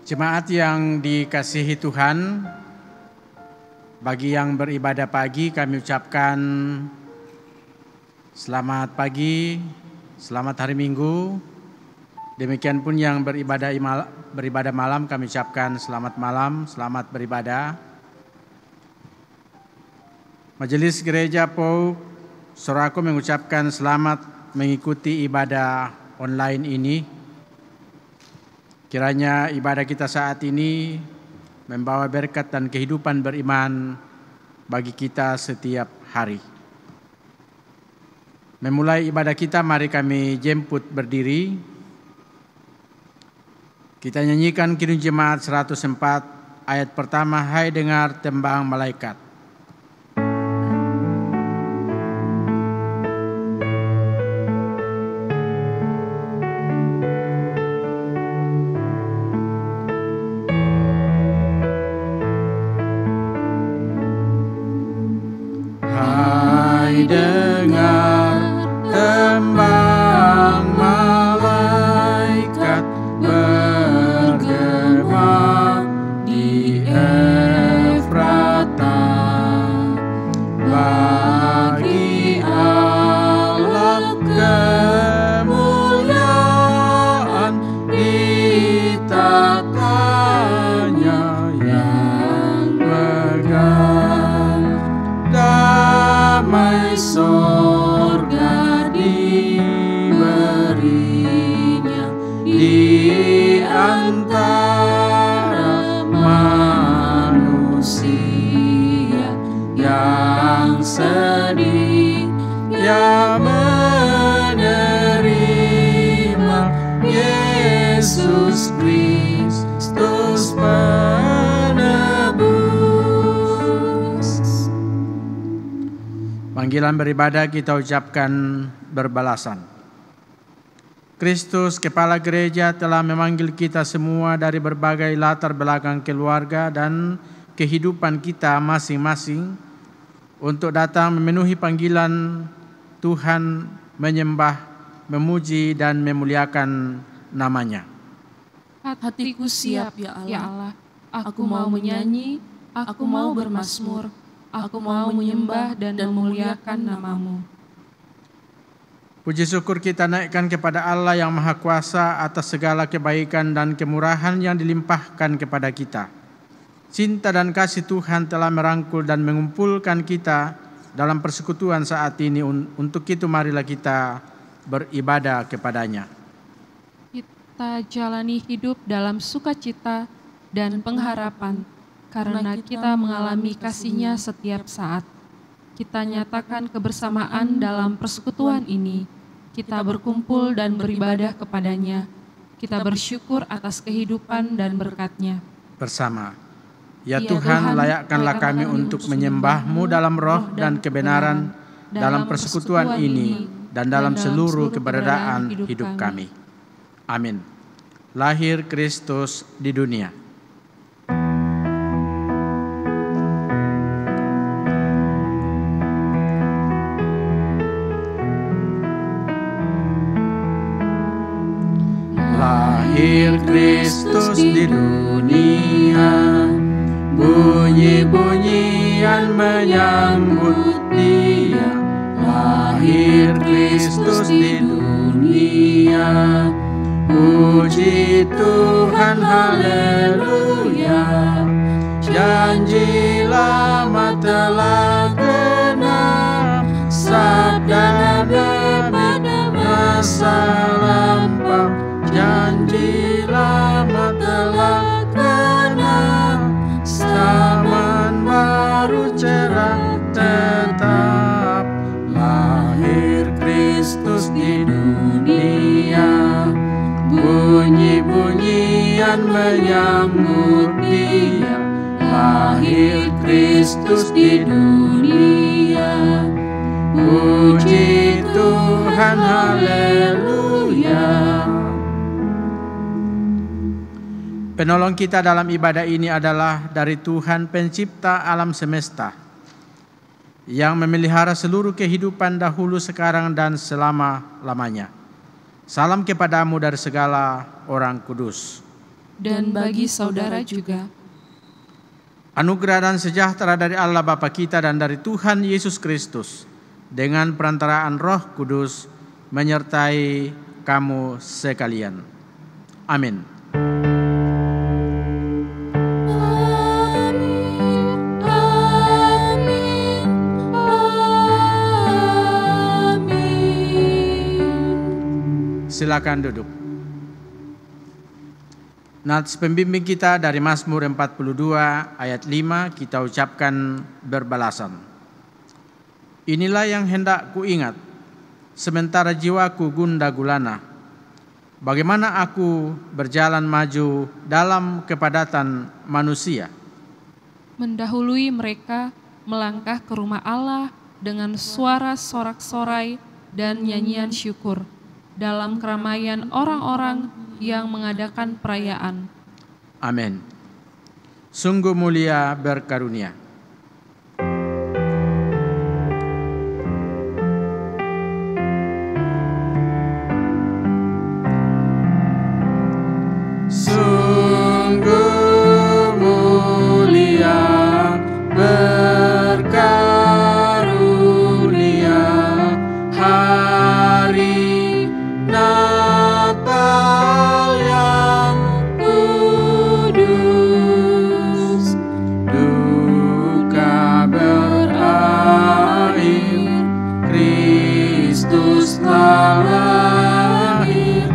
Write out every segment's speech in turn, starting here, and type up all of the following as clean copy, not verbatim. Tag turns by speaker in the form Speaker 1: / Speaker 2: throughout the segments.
Speaker 1: Jemaat yang dikasihi Tuhan, bagi yang beribadah pagi kami ucapkan selamat pagi, selamat hari Minggu. Demikian pun yang beribadah malam kami ucapkan selamat malam, selamat beribadah. Majelis Gereja POUK Sorako mengucapkan selamat mengikuti ibadah online ini. Kiranya ibadah kita saat ini membawa berkat dan kehidupan beriman bagi kita setiap hari. Memulai ibadah kita, mari kami jemput berdiri. Kita nyanyikan Kidung Jemaat 104 ayat pertama, hai dengar tembang malaikat. Panggilan beribadah kita ucapkan berbalasan. Kristus, Kepala Gereja, telah memanggil kita semua dari berbagai latar belakang keluarga dan kehidupan kita masing-masing untuk datang memenuhi panggilan Tuhan, menyembah, memuji, dan memuliakan nama-Nya.
Speaker 2: Hatiku siap, ya Allah. Aku mau menyanyi, aku mau bermazmur. Aku mau menyembah dan memuliakan nama-Mu.
Speaker 1: Puji syukur kita naikkan kepada Allah yang Maha Kuasa atas segala kebaikan dan kemurahan yang dilimpahkan kepada kita. Cinta dan kasih Tuhan telah merangkul dan mengumpulkan kita dalam persekutuan saat ini. Untuk itu marilah kita beribadah kepada-Nya.
Speaker 2: Kita jalani hidup dalam sukacita dan pengharapan, karena kita mengalami kasih-Nya setiap saat. Kita nyatakan kebersamaan dalam persekutuan ini. Kita berkumpul dan beribadah kepada-Nya. Kita bersyukur atas kehidupan dan berkat-Nya.
Speaker 1: Bersama, ya Tuhan, layakkanlah kami untuk menyembah-Mu dalam roh dan kebenaran dalam persekutuan ini dan dalam seluruh keberadaan hidup kami. Amin. Lahir Kristus di dunia. Lahir Kristus di dunia, bunyi-bunyian menyambut Dia. Lahir Kristus di dunia, puji Tuhan, haleluya. Janji lama telah genap, sabda Nabi masa lampau. Janji lama telah genap, zaman baru cerah tetap. Lahir Kristus di dunia, bunyi-bunyian menyambut Dia. Lahir Kristus di dunia, puji Tuhan, haleluya. Penolong kita dalam ibadah ini adalah dari Tuhan pencipta alam semesta, yang memelihara seluruh kehidupan dahulu, sekarang, dan selama-lamanya. Salam kepadamu dari segala orang kudus.
Speaker 2: dan bagi saudara juga.
Speaker 1: Anugerah dan sejahtera dari Allah Bapa kita dan dari Tuhan Yesus Kristus dengan perantaraan Roh Kudus menyertai kamu sekalian. Amin. Silakan duduk. Nats pembimbing kita dari Mazmur 42 ayat 5 kita ucapkan berbalasan. Inilah yang hendak kuingat, sementara jiwaku gundah gulana. Bagaimana aku berjalan maju dalam kepadatan manusia.
Speaker 2: Mendahului mereka melangkah ke rumah Allah dengan suara sorak-sorai dan nyanyian syukur dalam keramaian orang-orang yang mengadakan perayaan.
Speaker 1: Amin. Sungguh mulia berkarunia. Sungguh mulia berkarunia hari Natal yang kudus, duka berakhir, Kristus lahir.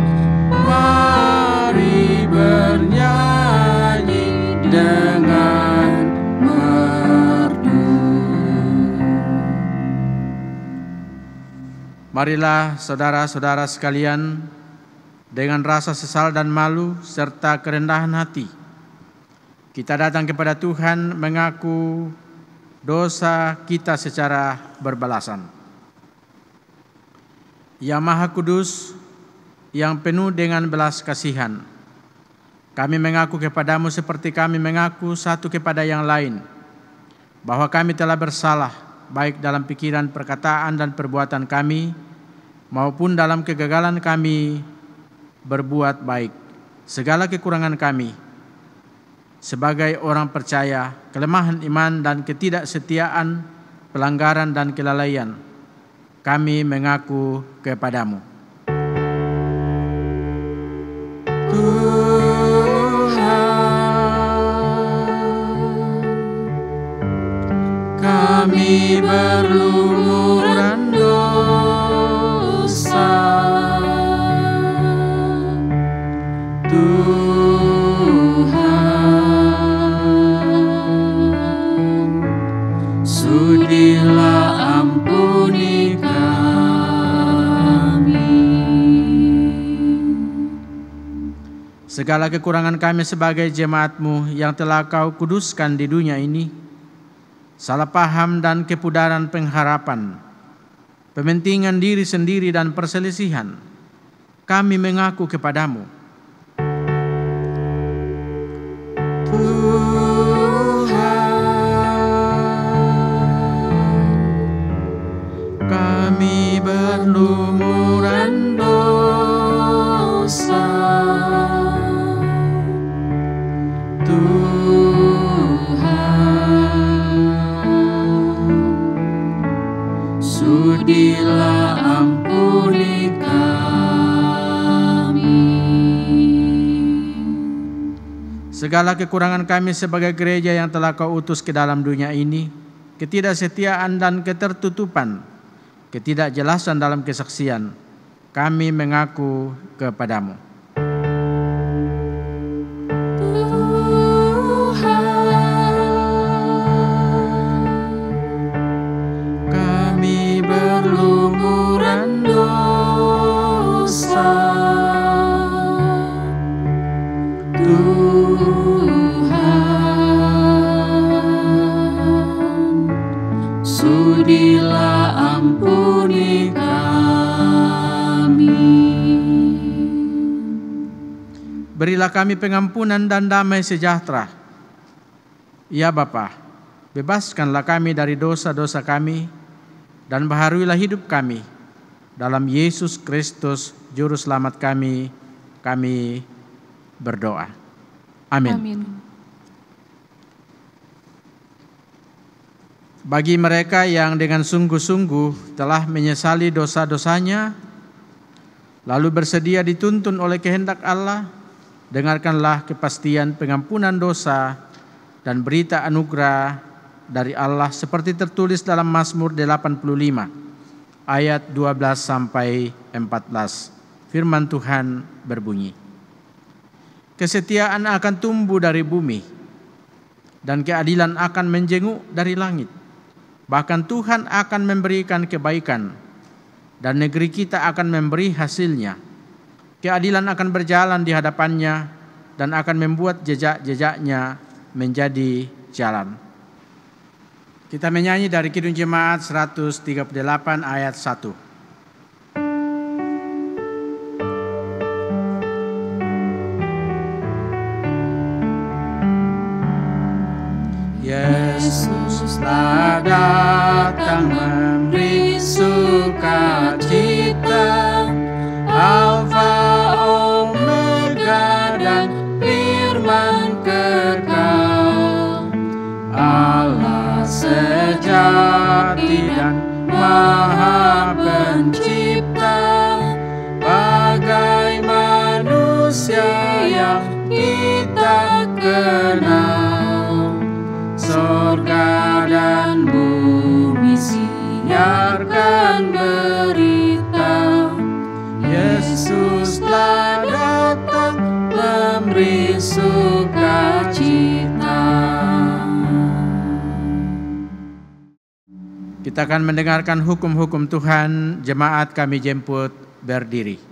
Speaker 1: Mari bernyanyi dengan merdu. Marilah saudara-saudara sekalian, dengan rasa sesal dan malu serta kerendahan hati, kita datang kepada Tuhan mengaku dosa kita secara berbalasan. Yang Maha Kudus, yang penuh dengan belas kasihan, kami mengaku kepadamu seperti kami mengaku satu kepada yang lain, bahwa kami telah bersalah, baik dalam pikiran, perkataan, dan perbuatan kami, maupun dalam kegagalan kami berbuat baik. Segala kekurangan kami sebagai orang percaya, kelemahan iman dan ketidaksetiaan, pelanggaran dan kelalaian, kami mengaku kepadamu. Kami berlumuran dosa, Tuhan, sudilah ampuni kami. Segala kekurangan kami sebagai jemaat-Mu yang telah Kau kuduskan di dunia ini, salah paham dan kepudaran pengharapan, pementingan diri sendiri dan perselisihan, kami mengaku kepadamu. Tuhan, kami berlumuran dosa, sudilah ampuni kami. Segala kekurangan kami sebagai gereja yang telah Kau utus ke dalam dunia ini, ketidaksetiaan dan ketertutupan, ketidakjelasan dalam kesaksian, kami mengaku kepadamu. Berlumuran dosa, Tuhan, sudilah ampuni kami. Berilah kami pengampunan dan damai sejahtera. Ya Bapa, bebaskanlah kami dari dosa-dosa kami, dan baharuilah hidup kami. Dalam Yesus Kristus, Juru Selamat kami berdoa. Amin.
Speaker 2: Amin.
Speaker 1: Bagi mereka yang dengan sungguh-sungguh telah menyesali dosa-dosanya, lalu bersedia dituntun oleh kehendak Allah, dengarkanlah kepastian pengampunan dosa dan berita anugerah dari Allah seperti tertulis dalam Mazmur 85 ayat 12 sampai 14. Firman Tuhan berbunyi, kesetiaan akan tumbuh dari bumi dan keadilan akan menjenguk dari langit. Bahkan Tuhan akan memberikan kebaikan dan negeri kita akan memberi hasilnya. Keadilan akan berjalan di hadapannya dan akan membuat jejak-jejaknya menjadi jalan. Kita menyanyi dari Kidung Jemaat 138 ayat 1. Yesuslah datang memberi sukacita, Alfa Omega dan firman kekal, Allah sejati dan Maha Pencipta, bagai manusia yang kita kenal. Sorga dan bumi siarkan berita, Yesus telah datang memberi sukacita. Kita akan mendengarkan hukum-hukum Tuhan. Jemaat kami jemput berdiri.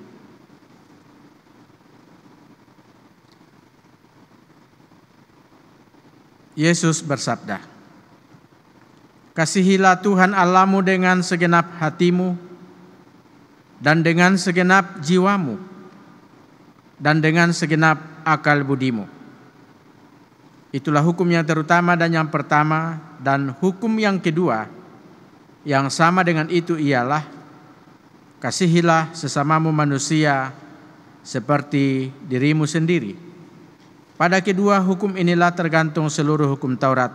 Speaker 1: Yesus bersabda, kasihilah Tuhan Allahmu dengan segenap hatimu, dan dengan segenap jiwamu, dan dengan segenap akal budimu. Itulah hukum yang terutama dan yang pertama, dan hukum yang kedua yang sama dengan itu ialah, kasihilah sesamamu manusia seperti dirimu sendiri. Pada kedua hukum inilah tergantung seluruh hukum Taurat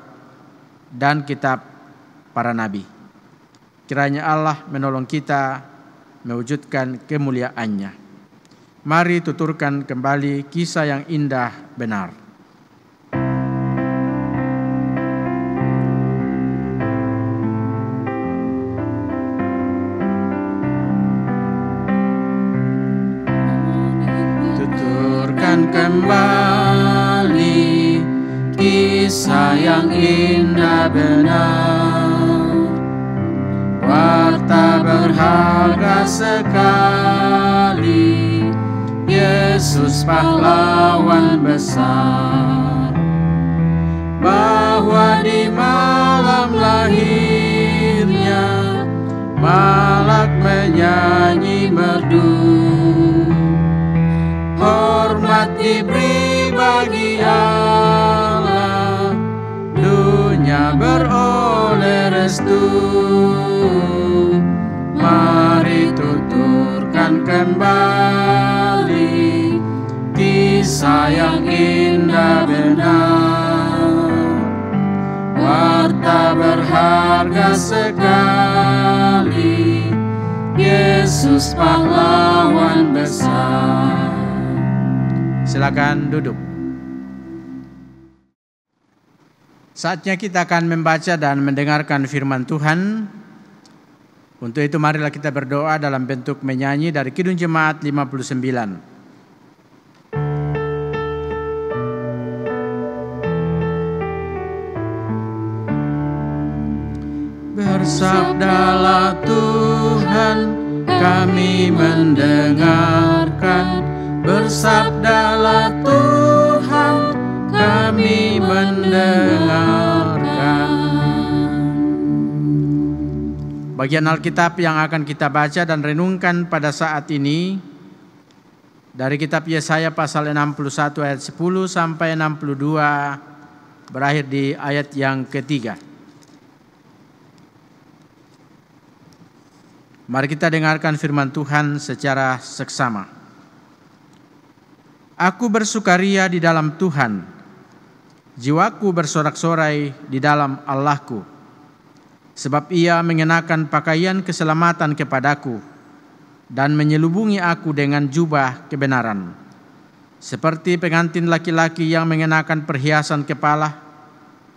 Speaker 1: dan kitab para nabi. Kiranya Allah menolong kita mewujudkan kemuliaan-Nya. Mari tuturkan kembali kisah yang indah benar. Tuturkan kembali kisah yang indah benar, warta berharga sekali, Yesus pahlawan besar, bahwa di malam lahirnya malak menyanyi merdu, hormat diberi bagi Allah, dunia beroleh restu. Mari tuturkan kembali kisah yang indah benar, warta berharga sekali, Yesus pahlawan besar. Silakan duduk. Saatnya kita akan membaca dan mendengarkan firman Tuhan. Untuk itu marilah kita berdoa dalam bentuk menyanyi dari Kidung Jemaat 59. Bersabdalah Tuhan, kami mendengarkan. Bersabdalah Tuhan, kami mendengarkan. Bagian Alkitab yang akan kita baca dan renungkan pada saat ini dari kitab Yesaya pasal 61 ayat 10 sampai 62 berakhir di ayat yang ketiga. Mari kita dengarkan firman Tuhan secara seksama. Aku bersukaria di dalam Tuhan, jiwaku bersorak-sorai di dalam Allahku, sebab Ia mengenakan pakaian keselamatan kepadaku dan menyelubungi aku dengan jubah kebenaran, seperti pengantin laki-laki yang mengenakan perhiasan kepala,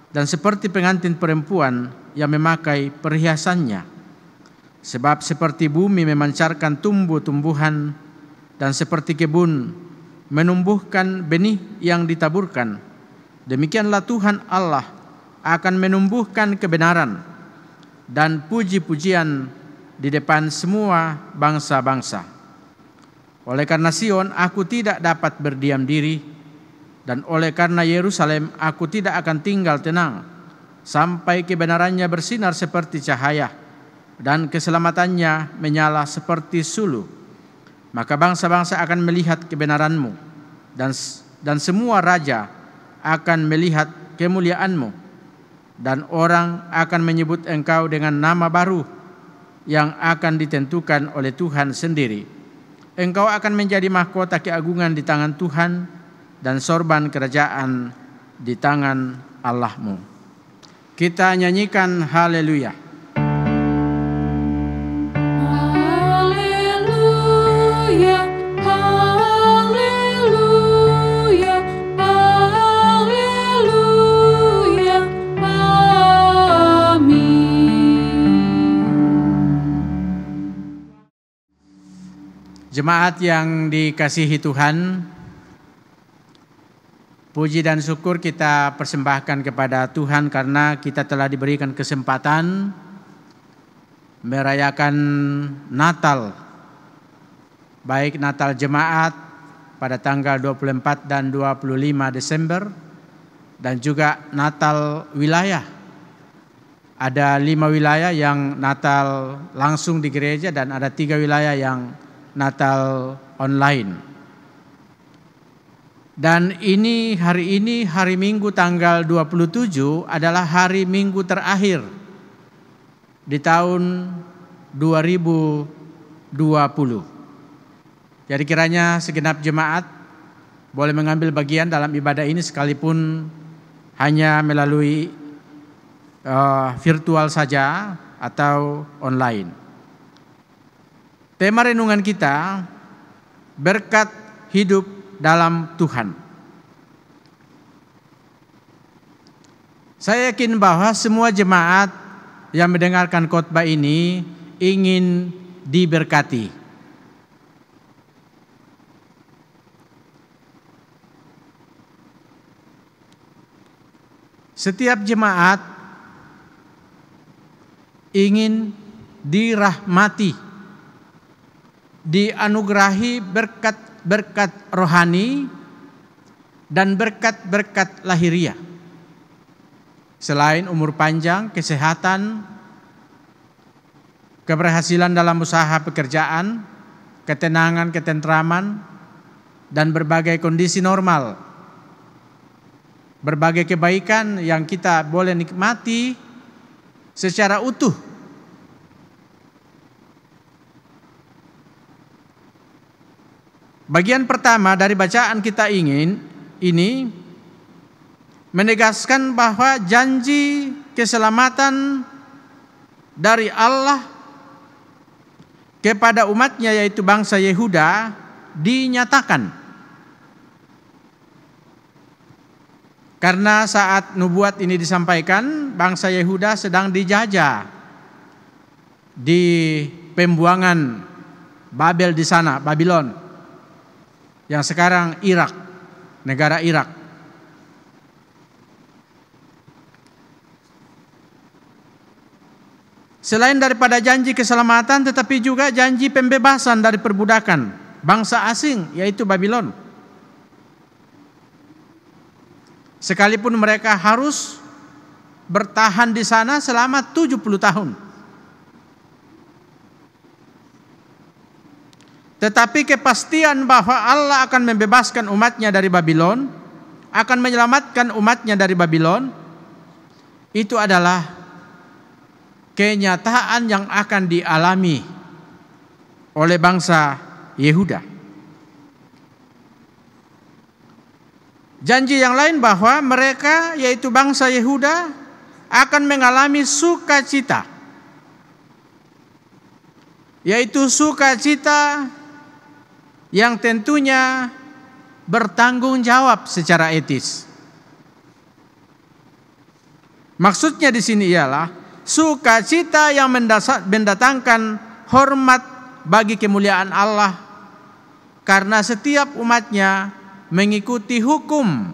Speaker 1: dan seperti pengantin perempuan yang memakai perhiasannya. Sebab seperti bumi memancarkan tumbuh-tumbuhan, dan seperti kebun menumbuhkan benih yang ditaburkan, demikianlah Tuhan Allah akan menumbuhkan kebenaran dan puji-pujian di depan semua bangsa-bangsa. Oleh karena Sion aku tidak dapat berdiam diri, dan oleh karena Yerusalem aku tidak akan tinggal tenang, sampai kebenarannya bersinar seperti cahaya, dan keselamatannya menyala seperti sulu. Maka bangsa-bangsa akan melihat kebenaranmu, dan semua raja akan melihat kemuliaanmu, dan orang akan menyebut engkau dengan nama baru yang akan ditentukan oleh Tuhan sendiri. Engkau akan menjadi mahkota keagungan di tangan Tuhan, dan sorban kerajaan di tangan Allahmu. Kita nyanyikan haleluya. Jemaat yang dikasihi Tuhan, puji dan syukur kita persembahkan kepada Tuhan karena kita telah diberikan kesempatan merayakan Natal, baik Natal jemaat pada tanggal 24 dan 25 Desember, dan juga Natal wilayah. Ada 5 wilayah yang Natal langsung di gereja, dan ada 3 wilayah yang Natal online. Dan hari ini hari Minggu tanggal 27 adalah hari Minggu terakhir di tahun 2020. Jadi kiranya segenap jemaat boleh mengambil bagian dalam ibadah ini sekalipun hanya melalui virtual saja atau online. Tema renungan kita, berkat hidup dalam Tuhan. Saya yakin bahwa semua jemaat yang mendengarkan khotbah ini ingin diberkati. Setiap jemaat ingin dirahmati, dianugerahi berkat-berkat rohani dan berkat-berkat lahiriah. Selain umur panjang, kesehatan, keberhasilan dalam usaha pekerjaan, ketenangan, ketentraman, dan berbagai kondisi normal, berbagai kebaikan yang kita boleh nikmati secara utuh. Bagian pertama dari bacaan kita ini menegaskan bahwa janji keselamatan dari Allah kepada umatnya yaitu bangsa Yehuda dinyatakan. Karena saat nubuat ini disampaikan, bangsa Yehuda sedang dijajah di pembuangan Babel di sana, Babylon, yang sekarang Irak, negara Irak. Selain daripada janji keselamatan, tetapi juga janji pembebasan dari perbudakan bangsa asing, yaitu Babylon. Sekalipun mereka harus bertahan di sana selama 70 tahun. Tetapi kepastian bahwa Allah akan membebaskan umatnya dari Babylon, akan menyelamatkan umatnya dari Babylon, itu adalah kenyataan yang akan dialami oleh bangsa Yehuda. Janji yang lain bahwa mereka, yaitu bangsa Yehuda, akan mengalami sukacita, yaitu sukacita yang tentunya bertanggung jawab secara etis. Maksudnya di sini ialah sukacita yang mendatangkan hormat bagi kemuliaan Allah, karena setiap umatnya mengikuti hukum,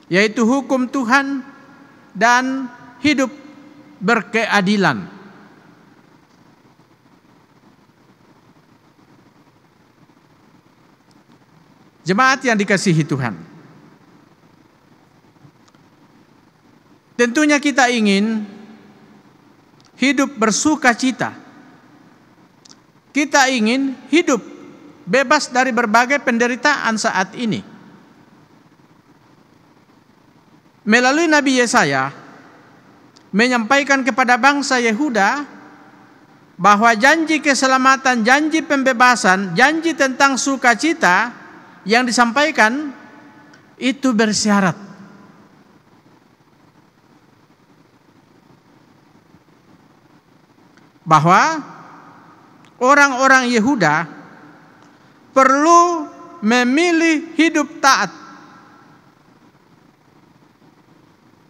Speaker 1: yaitu hukum Tuhan, dan hidup berkeadilan. Jemaat yang dikasihi Tuhan, tentunya kita ingin hidup bersukacita. Kita ingin hidup bebas dari berbagai penderitaan saat ini. Melalui Nabi Yesaya menyampaikan kepada bangsa Yehuda bahwa janji keselamatan, janji pembebasan, janji tentang sukacita yang disampaikan itu bersyarat. Bahwa orang-orang Yehuda perlu memilih hidup taat.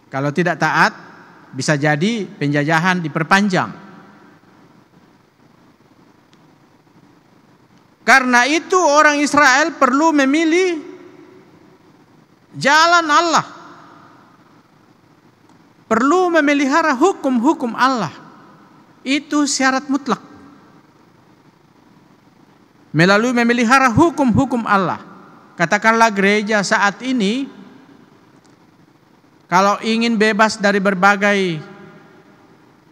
Speaker 1: Kalau tidak taat, bisa jadi penjajahan diperpanjang. Karena itu orang Israel perlu memilih jalan Allah, perlu memelihara hukum-hukum Allah. Itu syarat mutlak. Melalui memelihara hukum-hukum Allah. Katakanlah gereja saat ini, kalau ingin bebas dari berbagai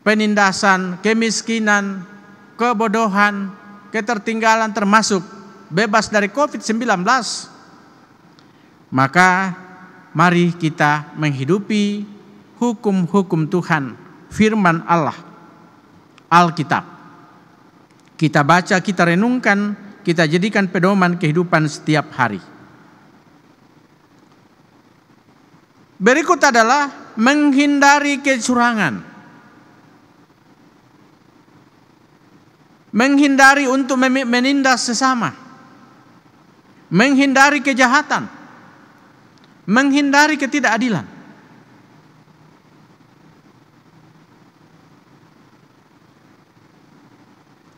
Speaker 1: penindasan, kemiskinan, kebodohan, ketertinggalan, termasuk bebas dari COVID-19, maka mari kita menghidupi hukum-hukum Tuhan, firman Allah, Alkitab. Kita baca, kita renungkan, kita jadikan pedoman kehidupan setiap hari. Berikut adalah menghindari kecurangan. Menghindari untuk menindas sesama. Menghindari kejahatan. Menghindari ketidakadilan.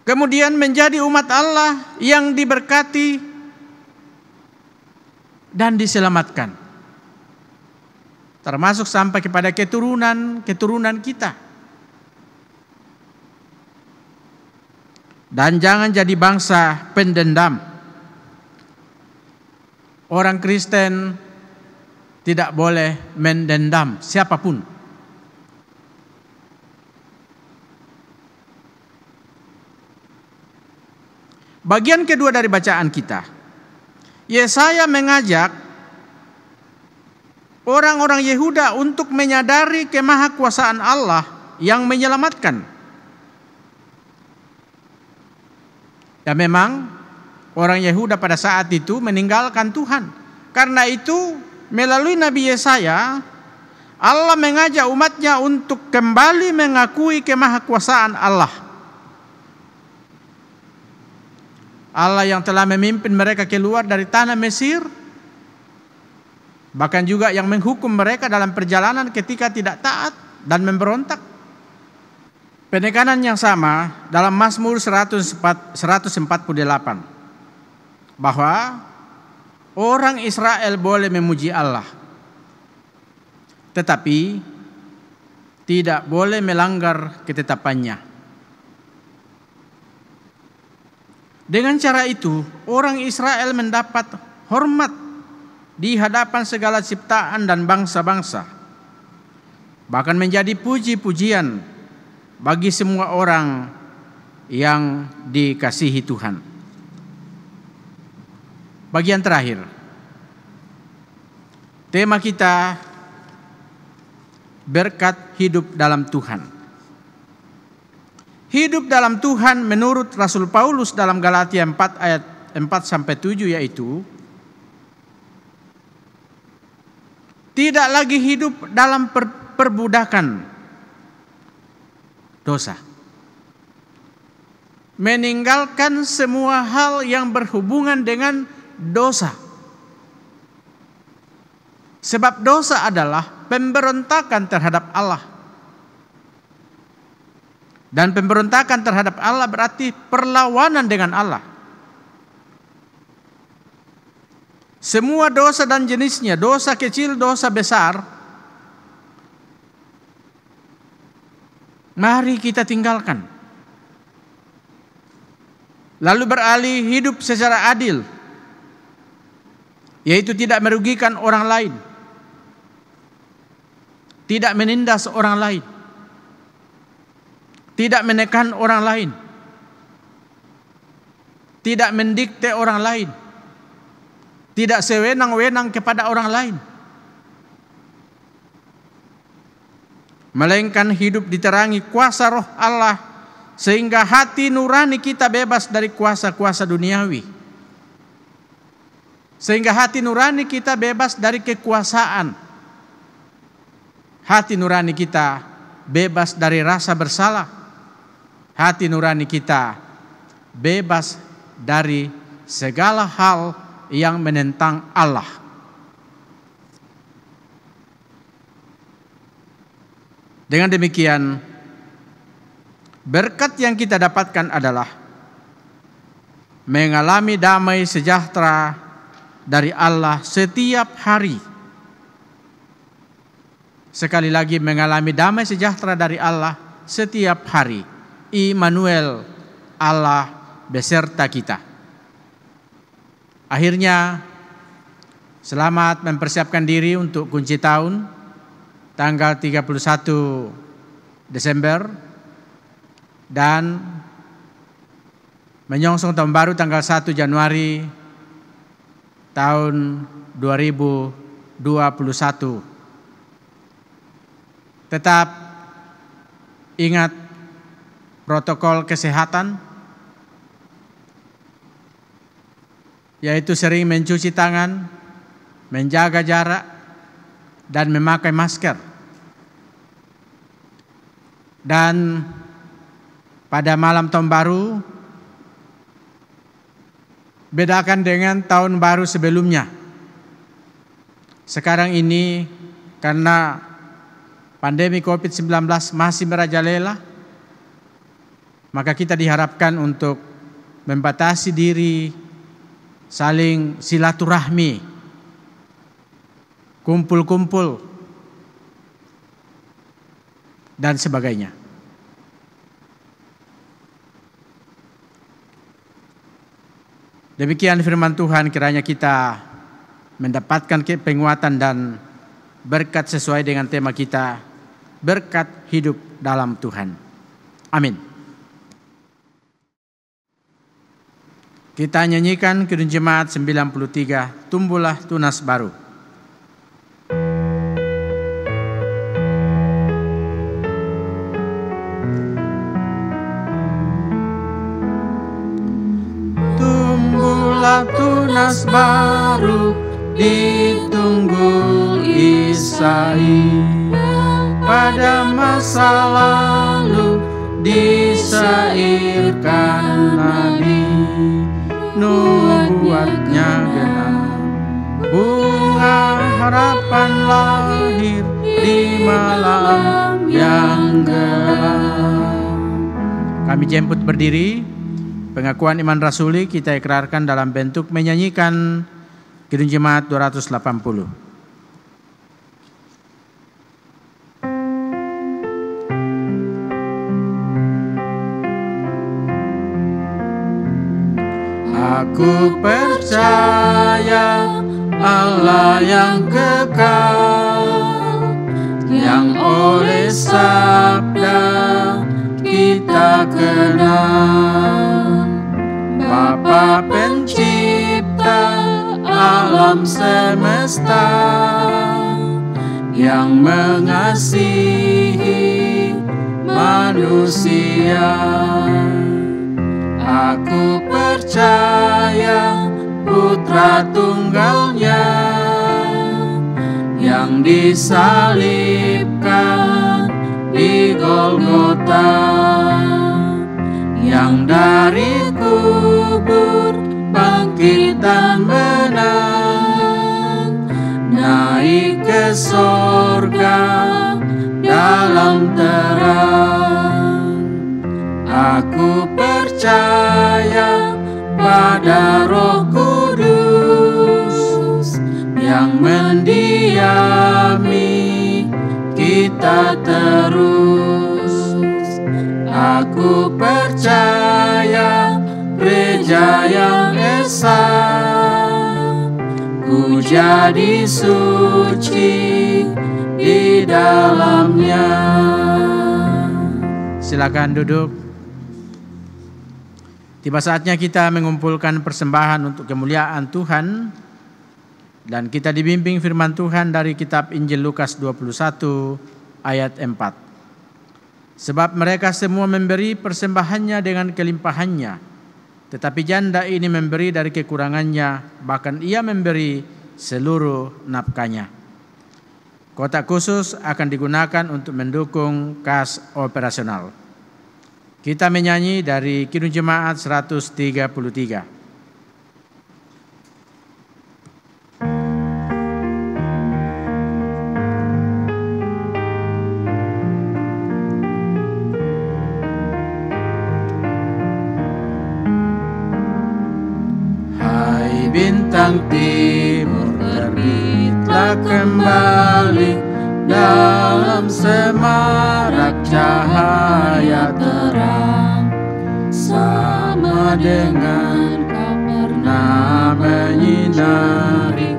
Speaker 1: Kemudian menjadi umat Allah yang diberkati dan diselamatkan, termasuk sampai kepada keturunan kita. Dan jangan jadi bangsa pendendam. Orang Kristen tidak boleh mendendam siapapun. Bagian kedua dari bacaan kita, Yesaya mengajak orang-orang Yehuda untuk menyadari kemahakuasaan Allah yang menyelamatkan. Dan memang orang Yehuda pada saat itu meninggalkan Tuhan. Karena itu melalui Nabi Yesaya, Allah mengajak umatnya untuk kembali mengakui kemahakuasaan Allah. Allah yang telah memimpin mereka keluar dari tanah Mesir, bahkan juga yang menghukum mereka dalam perjalanan ketika tidak taat dan memberontak. Penekanan yang sama dalam Mazmur 148, bahwa orang Israel boleh memuji Allah, tetapi tidak boleh melanggar ketetapannya. Dengan cara itu, orang Israel mendapat hormat di hadapan segala ciptaan dan bangsa-bangsa, bahkan menjadi puji-pujian bagi semua orang yang dikasihi Tuhan. Bagian terakhir, tema kita berkat hidup dalam Tuhan. Hidup dalam Tuhan menurut Rasul Paulus dalam Galatia 4 ayat 4-7 yaitu tidak lagi hidup dalam perbudakan dosa, meninggalkan semua hal yang berhubungan dengan dosa. Sebab dosa adalah pemberontakan terhadap Allah. Dan pemberontakan terhadap Allah berarti perlawanan dengan Allah. Semua dosa dan jenisnya, dosa kecil, dosa besar, mari kita tinggalkan. Lalu beralih hidup secara adil, yaitu tidak merugikan orang lain, tidak menindas orang lain, tidak menekan orang lain, tidak mendikte orang lain, tidak sewenang-wenang kepada orang lain, melainkan hidup diterangi kuasa roh Allah, sehingga hati nurani kita bebas dari kuasa-kuasa duniawi, sehingga hati nurani kita bebas dari kekuasaan, hati nurani kita bebas dari rasa bersalah, hati nurani kita bebas dari segala hal yang menentang Allah. Dengan demikian, berkat yang kita dapatkan adalah mengalami damai sejahtera dari Allah setiap hari. Sekali lagi, mengalami damai sejahtera dari Allah setiap hari. Immanuel, Allah beserta kita. Akhirnya, selamat mempersiapkan diri untuk kunci tahun tanggal 31 Desember dan menyongsong tahun baru tanggal 1 Januari tahun 2021. Tetap ingat protokol kesehatan, yaitu sering mencuci tangan, menjaga jarak, dan memakai masker. Dan pada malam tahun baru, bedakan dengan tahun baru sebelumnya. Sekarang ini karena pandemi COVID-19 masih merajalela, maka kita diharapkan untuk membatasi diri, saling silaturahmi, kumpul-kumpul, dan sebagainya. Demikian firman Tuhan, kiranya kita mendapatkan penguatan dan berkat sesuai dengan tema kita, berkat hidup dalam Tuhan. Amin. Kita nyanyikan Kidung Jemaat 93, Tumbuhlah Tunas Baru. Tumbuhlah tunas baru di Tunggul Isai, pada masa lalu disairkan nabi, nubuatnya genap, bunga harapan lahir di malam yang gelap. Kami jemput berdiri, pengakuan iman rasuli kita ikrarkan dalam bentuk menyanyikan Kidung Jemaat 280. Aku percaya Allah yang kekal, yang oleh sabda kita kenal, Bapa pencipta alam semesta, yang mengasihi manusia. Aku percaya Putra Tunggalnya, yang yang disalibkan di Golgota, yang dari kubur bangkit dan menang, naik ke sorga dalam terang. Aku percaya pada Roh Kudus yang mendiami kita terus. Aku percaya gereja yang esa, ku jadi suci di dalamnya. Silakan duduk. Tiba saatnya kita mengumpulkan persembahan untuk kemuliaan Tuhan, dan kita dibimbing firman Tuhan dari kitab Injil Lukas 21 ayat 4. Sebab mereka semua memberi persembahannya dengan kelimpahannya, tetapi janda ini memberi dari kekurangannya, bahkan ia memberi seluruh nafkahnya. Kotak khusus akan digunakan untuk mendukung kas operasional. Kita menyanyi dari Kidung Jemaat 133. Hai bintang timur, terbitlah kembali dalam semarak cahaya terang, sama dengan kau pernah menyinari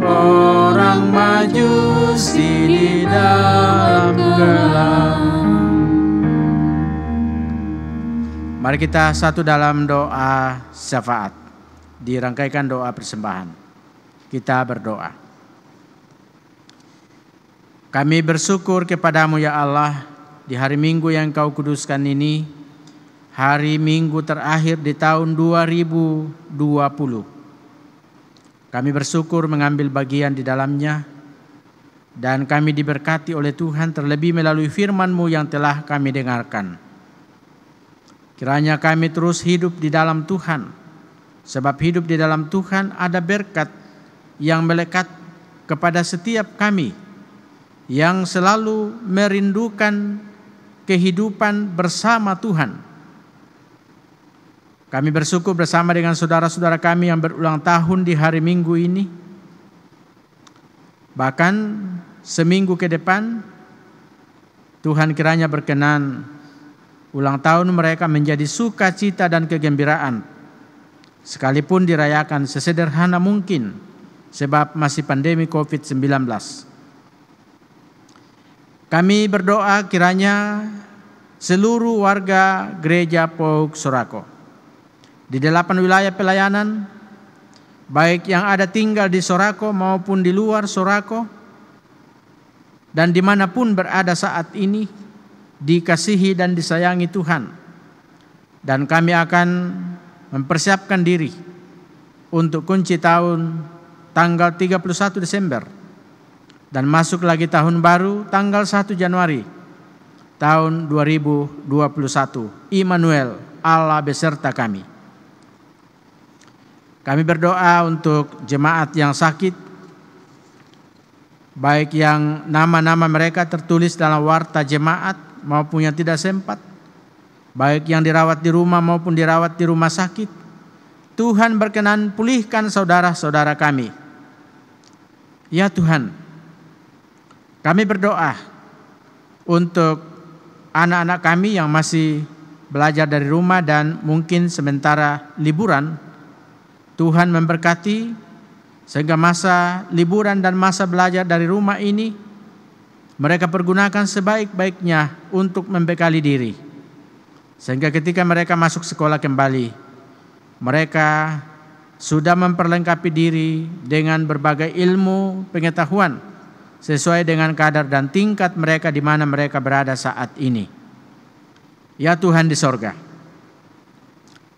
Speaker 1: orang Majusi di dalam gelap. Mari kita satu dalam doa syafaat, dirangkaikan doa persembahan. Kita berdoa. Kami bersyukur kepadamu ya Allah, di hari Minggu yang Kau kuduskan ini, hari Minggu terakhir di tahun 2020. Kami bersyukur mengambil bagian di dalamnya, dan kami diberkati oleh Tuhan terlebih melalui firman-Mu yang telah kami dengarkan. Kiranya kami terus hidup di dalam Tuhan, sebab hidup di dalam Tuhan ada berkat yang melekat kepada setiap kami yang selalu merindukan kehidupan bersama Tuhan. Kami bersyukur bersama dengan saudara-saudara kami yang berulang tahun di hari Minggu ini. Bahkan seminggu ke depan, Tuhan kiranya berkenan ulang tahun mereka menjadi sukacita dan kegembiraan, sekalipun dirayakan sesederhana mungkin sebab masih pandemi COVID-19. Kami berdoa kiranya seluruh warga gereja Pauk Sorako di 8 wilayah pelayanan, baik yang ada tinggal di Sorako maupun di luar Sorako, dan dimanapun berada saat ini, dikasihi dan disayangi Tuhan. Dan kami akan mempersiapkan diri untuk kunci tahun tanggal 31 Desember dan masuk lagi tahun baru tanggal 1 Januari tahun 2021. Immanuel, Allah beserta kami. Kami berdoa untuk jemaat yang sakit, baik yang nama-nama mereka tertulis dalam warta jemaat maupun yang tidak sempat, baik yang dirawat di rumah maupun dirawat di rumah sakit. Tuhan berkenan pulihkan saudara-saudara kami. Ya Tuhan, kami berdoa untuk anak-anak kami yang masih belajar dari rumah dan mungkin sementara liburan. Tuhan memberkati sehingga masa liburan dan masa belajar dari rumah ini mereka pergunakan sebaik-baiknya untuk membekali diri, sehingga ketika mereka masuk sekolah kembali, mereka sudah memperlengkapi diri dengan berbagai ilmu pengetahuan sesuai dengan kadar dan tingkat mereka di mana mereka berada saat ini. Ya Tuhan di sorga,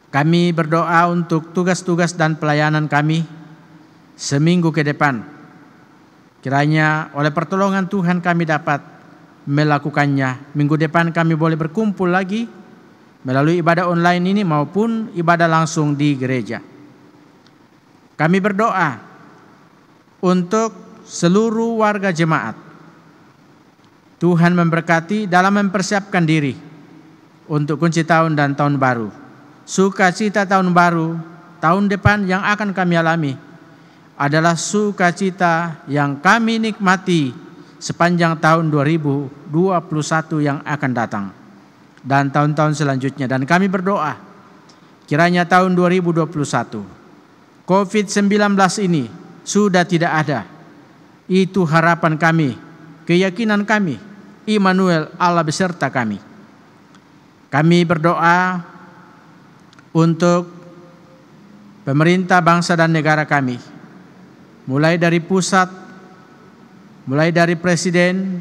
Speaker 1: kami berdoa untuk tugas-tugas dan pelayanan kami seminggu ke depan. Kiranya oleh pertolongan Tuhan kami dapat melakukannya. Minggu depan kami boleh berkumpul lagi melalui ibadah online ini maupun ibadah langsung di gereja. Kami berdoa untuk seluruh warga jemaat. Tuhan memberkati dalam mempersiapkan diri untuk kunci tahun dan tahun baru. Sukacita tahun baru, tahun depan yang akan kami alami adalah sukacita yang kami nikmati sepanjang tahun 2021 yang akan datang dan tahun-tahun selanjutnya. Dan kami berdoa kiranya tahun 2021 COVID-19 ini sudah tidak ada. Itu harapan kami, keyakinan kami, Immanuel, Allah beserta kami. Kami berdoa untuk pemerintah bangsa dan negara kami, mulai dari pusat, mulai dari presiden,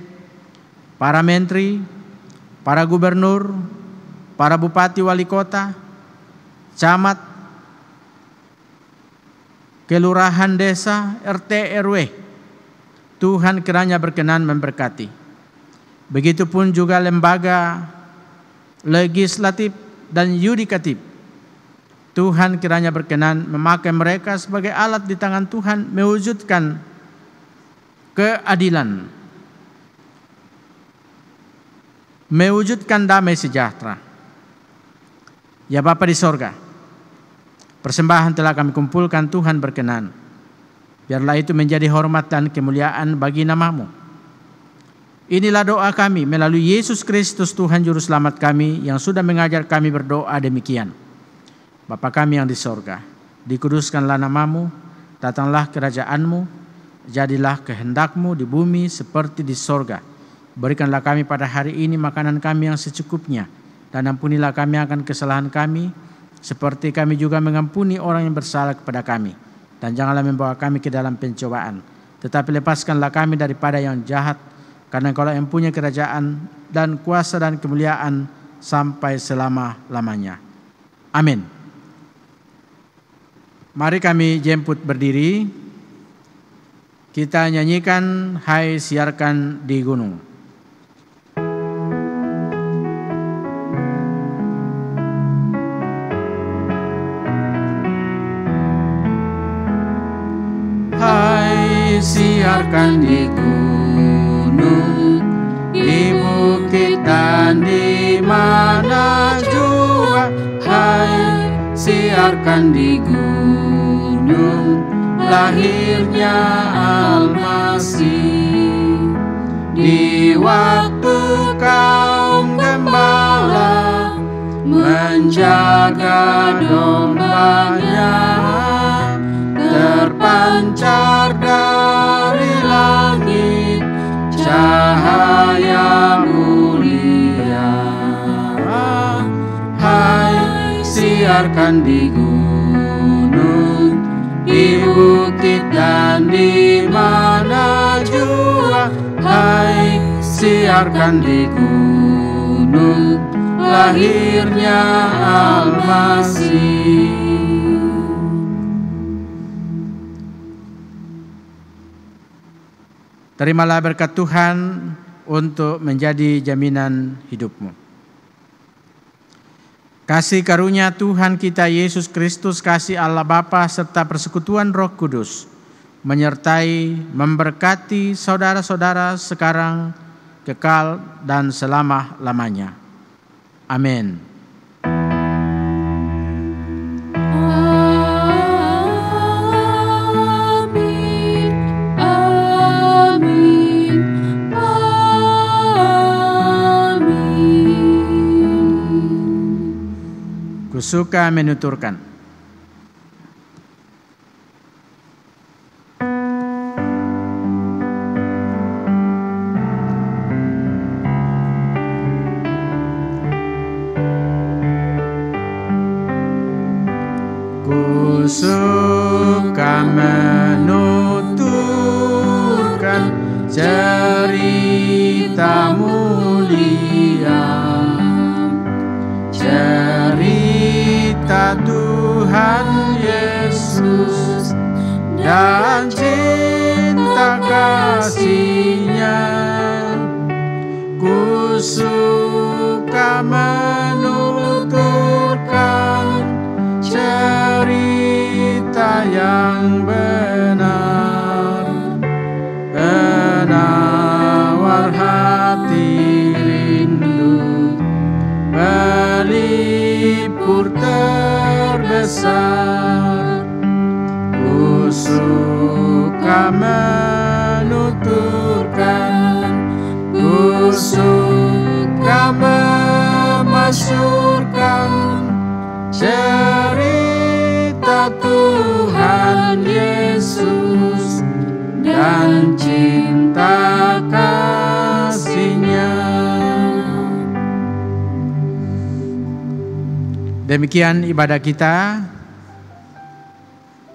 Speaker 1: para menteri, para gubernur, para bupati wali kota, camat, kelurahan desa, RT, RW. Tuhan kiranya berkenan memberkati. Begitupun juga lembaga legislatif dan yudikatif. Tuhan kiranya berkenan memakai mereka sebagai alat di tangan Tuhan mewujudkan keadilan, mewujudkan damai sejahtera. Ya Bapa di sorga, persembahan telah kami kumpulkan, Tuhan berkenan. Biarlah itu menjadi hormat dan kemuliaan bagi nama-Mu. Inilah doa kami melalui Yesus Kristus Tuhan Juru Selamat kami yang sudah mengajar kami berdoa demikian. Bapa kami yang di sorga, dikuduskanlah nama-Mu, datanglah kerajaan-Mu, jadilah kehendak-Mu di bumi seperti di sorga. Berikanlah kami pada hari ini makanan kami yang secukupnya, dan ampunilah kami akan kesalahan kami, seperti kami juga mengampuni orang yang bersalah kepada kami. Dan janganlah membawa kami ke dalam pencobaan, tetapi lepaskanlah kami daripada yang jahat, karena Engkau yang punya kerajaan dan kuasa dan kemuliaan sampai selama-lamanya. Amin. Mari kami jemput berdiri. Kita nyanyikan Hai Siarkan di Gunung. Hai siarkan di gunung, di bukit dan di mana jua. Hai siarkan di gunung, lahirnya Al-Masih. Di waktu kaum gembala menjaga dombanya, terpancar dari langit cahaya mulia. Hai siarkan di gunung, di bukit dan di mana jua. Hai siarkan di gunung, lahirnya Al-Masih. Terimalah berkat Tuhan untuk menjadi jaminan hidupmu. Kasih karunia Tuhan kita Yesus Kristus, kasih Allah Bapa serta persekutuan Roh Kudus menyertai, memberkati saudara-saudara sekarang, kekal dan selama-lamanya. Amin. Kusuka menuturkan. Kusuka menuturkan cerita mulia, cerita Tuhan Yesus dan cinta kasih kasih-Nya. Ku suka menuturkan cerita yang benar, penawar hati rindu, pelipur terbesar. Ku suka menuturkan, ku suka memasyurkan cerita Tuhan Yesus dan cinta kasih-Nya. Demikian ibadah kita,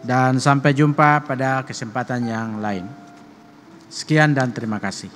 Speaker 1: dan sampai jumpa pada kesempatan yang lain. Sekian dan terima kasih.